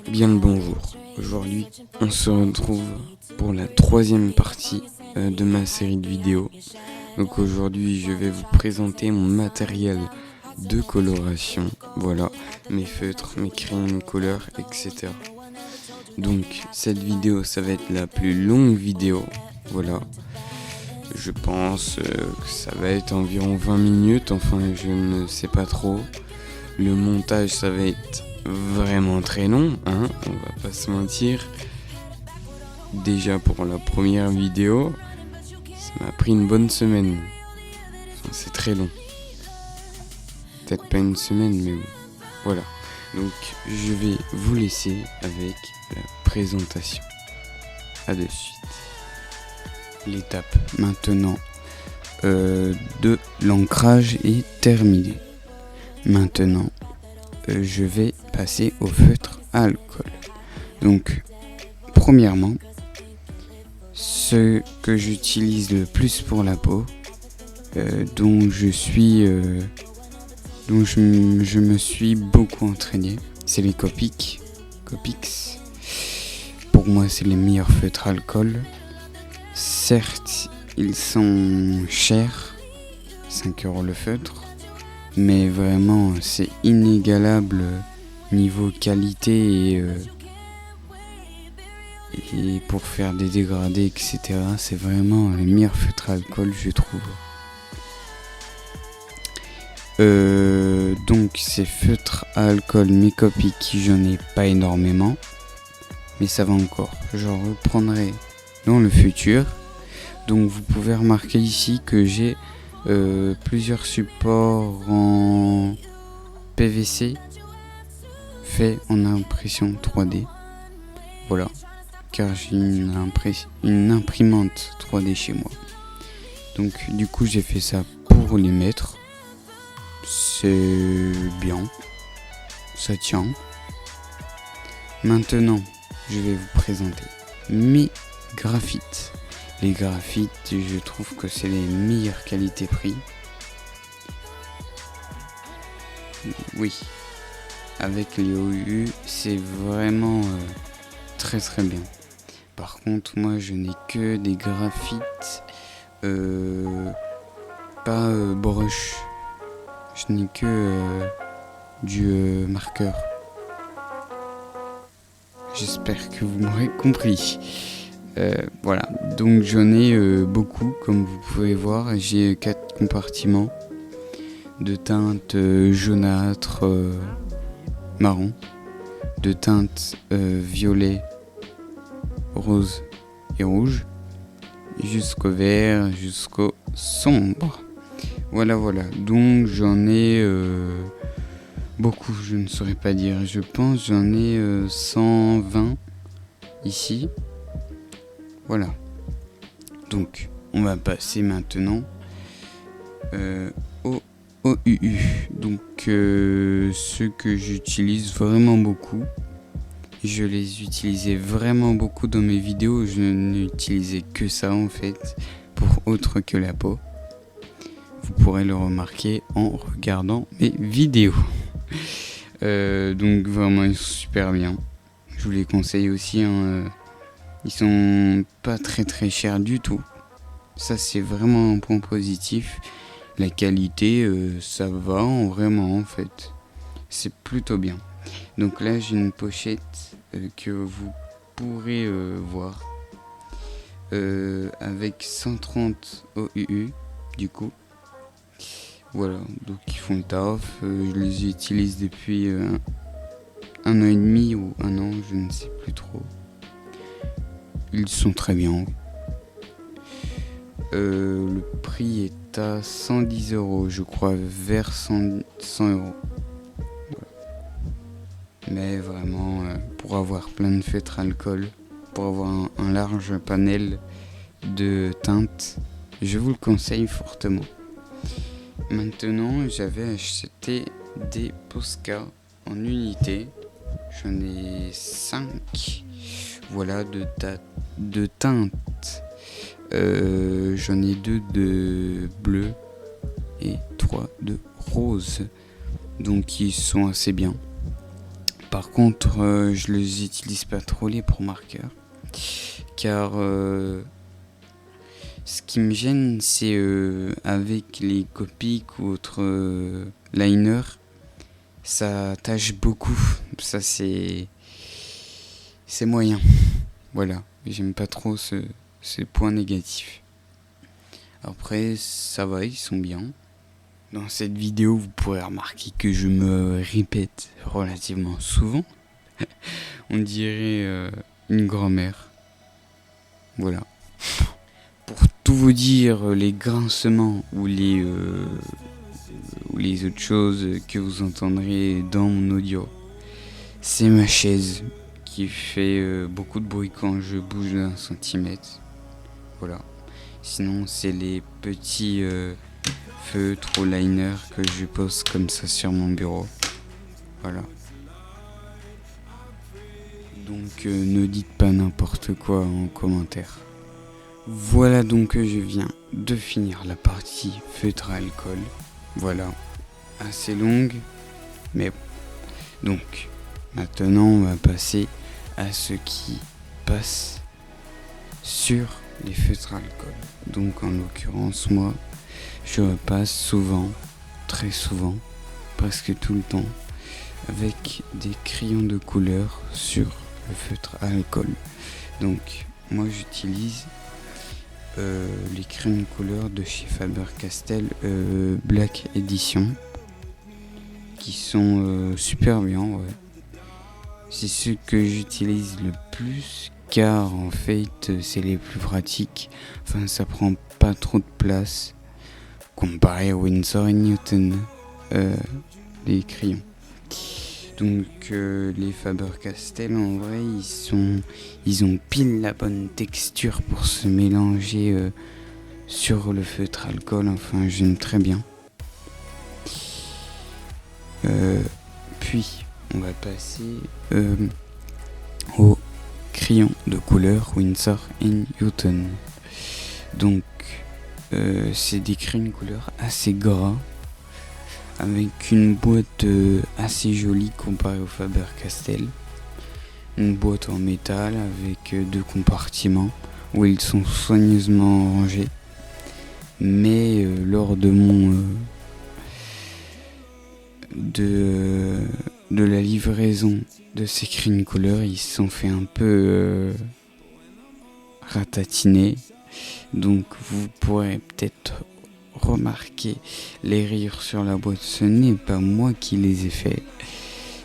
Bien le bonjour. Aujourd'hui, on se retrouve pour la troisième partie de ma série de vidéos. Donc aujourd'hui, je vais vous présenter mon matériel de coloration. Voilà, mes feutres, mes crayons de couleur, etc. Donc cette vidéo, ça va être la plus longue vidéo. Voilà. Je pense que ça va être environ 20 minutes, enfin je ne sais pas trop. Le montage, ça va être vraiment très long, hein, on va pas se mentir. Déjà pour la première vidéo, ça m'a pris une bonne semaine. Enfin, c'est très long. Peut-être pas une semaine, mais bon. Voilà. Donc je vais vous laisser avec la présentation. À de suite. L'étape maintenant de l'ancrage est terminée. Maintenant, je vais passer au feutre à alcool. Donc, premièrement, ce que j'utilise le plus pour la peau, dont je me suis beaucoup entraîné, c'est les Copics. Pour moi, c'est les meilleurs feutres à alcool. Certes, ils sont chers, 5 € le feutre, mais vraiment c'est inégalable niveau qualité et pour faire des dégradés, etc. C'est vraiment les meilleurs feutres à alcool, je trouve. Donc ces feutres à alcool, mes Copics, j'en ai pas énormément, mais ça va encore. J'en reprendrai dans le futur. Donc vous pouvez remarquer ici que j'ai plusieurs supports en PVC fait en impression 3D. Voilà, car j'ai une imprimante 3D chez moi. Donc du coup j'ai fait ça pour les mettre. C'est bien, ça tient. Maintenant je vais vous présenter mes graphites. Les graphites, je trouve que c'est les meilleures qualités-prix. Oui, avec les OU, c'est vraiment très très bien. Par contre, moi je n'ai que des graphites pas brush. Je n'ai que du marqueur. J'espère que vous m'aurez compris. Voilà, donc j'en ai beaucoup, comme vous pouvez voir. J'ai 4 compartiments de teintes jaunâtre, marron, de teintes violet, rose et rouge, jusqu'au vert, jusqu'au sombre. Voilà, donc j'en ai beaucoup, je ne saurais pas dire. Je pense j'en ai 120 ici. Voilà, donc on va passer maintenant au OUU. Donc ceux que j'utilise vraiment beaucoup. Je les utilisais vraiment beaucoup dans mes vidéos. Je n'utilisais que ça en fait, pour autre que la peau. Vous pourrez le remarquer en regardant mes vidéos. Donc vraiment ils sont super bien. Je vous les conseille aussi, hein. Ils sont pas très très chers du tout. Ça c'est vraiment un point positif. La qualité, ça va vraiment en fait. C'est plutôt bien. Donc là j'ai une pochette que vous pourrez voir. Avec 130 OUU du coup. Voilà, donc ils font le taf. Je les utilise depuis 1 an et demi ou 1 an, je ne sais plus trop. Ils sont très bien. Le prix est à 110 €, je crois, vers 100 €. Voilà. Mais vraiment, pour avoir plein de feutres alcool, pour avoir un large panel de teintes, je vous le conseille fortement. Maintenant, j'avais acheté des Posca en unité. J'en ai 5. Voilà, de teintes. J'en ai 2 de bleu et 3 de rose. Donc ils sont assez bien. Par contre, je les utilise pas trop les Pro Marker, car ce qui me gêne, c'est avec les Copic ou autres liners, ça tâche beaucoup. Ça c'est moyen. Voilà, j'aime pas trop ces points négatifs. Après, ça va, ils sont bien. Dans cette vidéo, vous pourrez remarquer que je me répète relativement souvent. On dirait une grand-mère. Voilà. Pour tout vous dire, les grincements ou les autres choses que vous entendrez dans mon audio, c'est ma chaise qui fait beaucoup de bruit quand je bouge d'un centimètre. Voilà. Sinon, c'est les petits feutres ou liners que je pose comme ça sur mon bureau. Voilà. Donc, ne dites pas n'importe quoi en commentaire. Voilà, donc je viens de finir la partie feutre à alcool. Voilà. Assez longue. Mais donc, maintenant, on va passer à ce qui passe sur les feutres à alcool. Donc en l'occurrence, moi, je repasse souvent, très souvent, presque tout le temps, avec des crayons de couleur sur le feutre à alcool. Donc moi j'utilise les crayons de couleur de chez Faber-Castell Black Edition, qui sont super bien, ouais. C'est ceux que j'utilise le plus, car en fait c'est les plus pratiques. Enfin, ça prend pas trop de place comparé à Winsor & Newton, les crayons. Donc les Faber-Castell, en vrai, ils ont pile la bonne texture pour se mélanger sur le feutre alcool. Enfin, j'aime très bien. Puis on va passer au crayon de couleur Winsor & Newton. Donc c'est des crayons de couleur assez gras, avec une boîte assez jolie comparée au Faber-Castell. Une boîte en métal avec 2 compartiments où ils sont soigneusement rangés. Mais lors de de la livraison de ces crayons de couleur, ils se sont fait un peu ratatiner. Donc vous pourrez peut-être remarquer les rayures sur la boîte. Ce n'est pas moi qui les ai fait.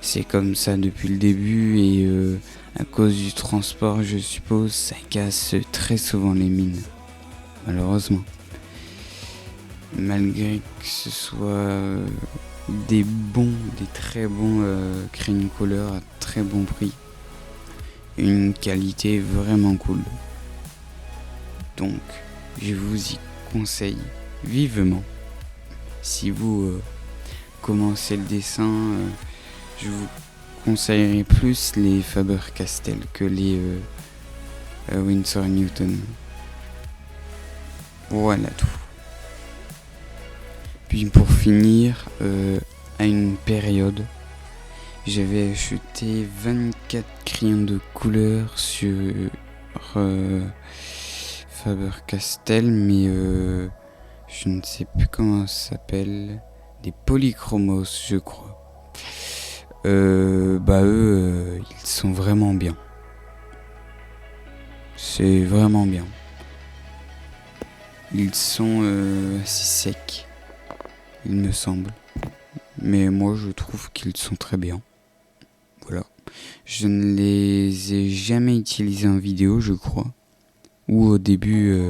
C'est comme ça depuis le début et à cause du transport, je suppose, ça casse très souvent les mines. Malheureusement. Malgré que ce soit des très bons crayons de couleur à très bon prix. Une qualité vraiment cool. Donc, je vous y conseille vivement. Si vous commencez le dessin, je vous conseillerais plus les Faber-Castell que les Winsor & Newton. Voilà tout. Puis pour finir, à une période, j'avais acheté 24 crayons de couleur sur Faber-Castell, mais je ne sais plus comment ça s'appelle, des polychromos, je crois. Eux, ils sont vraiment bien. C'est vraiment bien. Ils sont assez secs, il me semble. Mais moi, je trouve qu'ils sont très bien. Voilà. Je ne les ai jamais utilisés en vidéo, je crois. Ou au début,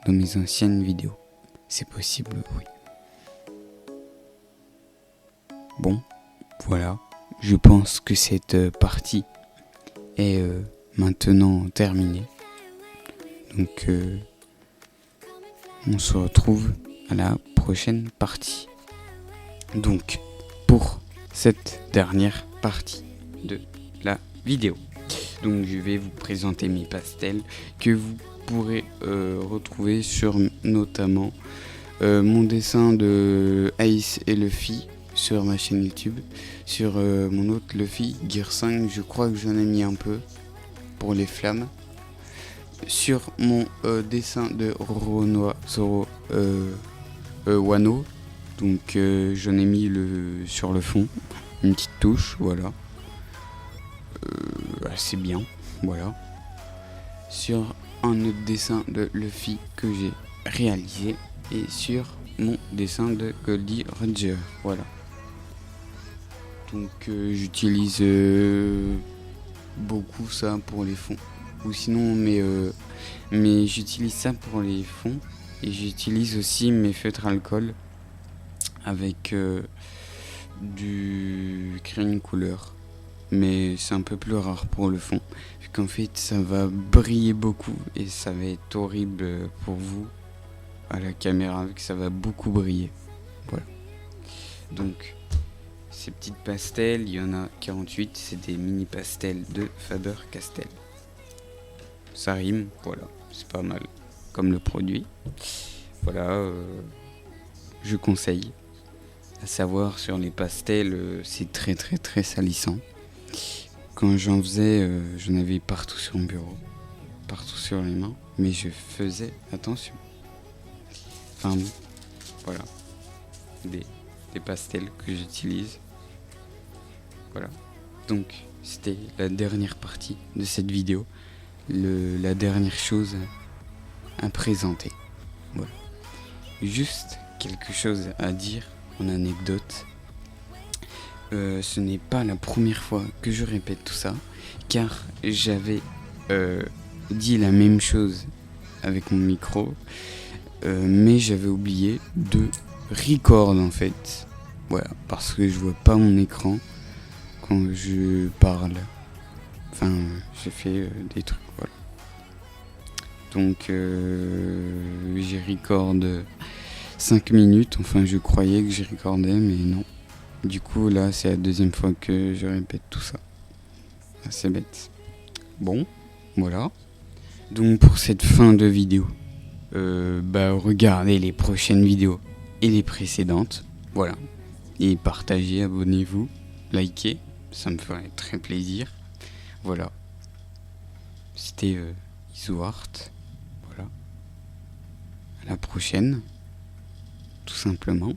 dans mes anciennes vidéos. C'est possible, oui. Bon, voilà. Je pense que cette partie est maintenant terminée. Donc, on se retrouve à la prochaine partie. Donc, pour cette dernière partie de la vidéo, donc je vais vous présenter mes pastels que vous pourrez retrouver sur notamment mon dessin de Ace et Luffy sur ma chaîne YouTube. Sur mon autre Luffy Gear 5, je crois que j'en ai mis un peu pour les flammes. Sur mon dessin de Roronoa Zoro Wano, donc j'en ai mis sur le fond une petite touche, voilà. C'est bien, voilà. Sur un autre dessin de Luffy que j'ai réalisé et sur mon dessin de Goldie Roger, voilà. Donc j'utilise beaucoup ça pour les fonds, ou sinon mais j'utilise ça pour les fonds et j'utilise aussi mes feutres alcool avec du crayon couleur, mais c'est un peu plus rare pour le fond vu qu'en fait ça va briller beaucoup et ça va être horrible pour vous à la caméra vu que ça va beaucoup briller, voilà. Donc ces petites pastels, il y en a 48, c'est des mini pastels de Faber-Castell. Ça rime, voilà, c'est pas mal comme le produit. Voilà, je conseille. À savoir, sur les pastels, c'est très très très salissant. Quand j'en faisais, j'en avais partout sur mon bureau, partout sur les mains, mais je faisais attention. Enfin bon, voilà, des pastels que j'utilise. Voilà, donc c'était la dernière partie de cette vidéo, la dernière chose à présenter. Voilà. Juste quelque chose à dire en anecdote. Ce n'est pas la première fois que je répète tout ça, car j'avais dit la même chose avec mon micro, mais j'avais oublié de record en fait. Voilà, parce que je vois pas mon écran quand je parle. Enfin, j'ai fait des trucs, voilà. Donc, j'ai record 5 minutes. Enfin, je croyais que j'ai recordé, mais non. Du coup, là, c'est la deuxième fois que je répète tout ça. C'est bête. Bon, voilà. Donc, pour cette fin de vidéo, regardez les prochaines vidéos et les précédentes. Voilà. Et partagez, abonnez-vous, likez. Ça me ferait très plaisir. Voilà. C'était Isoart. Voilà. À la prochaine. Tout simplement.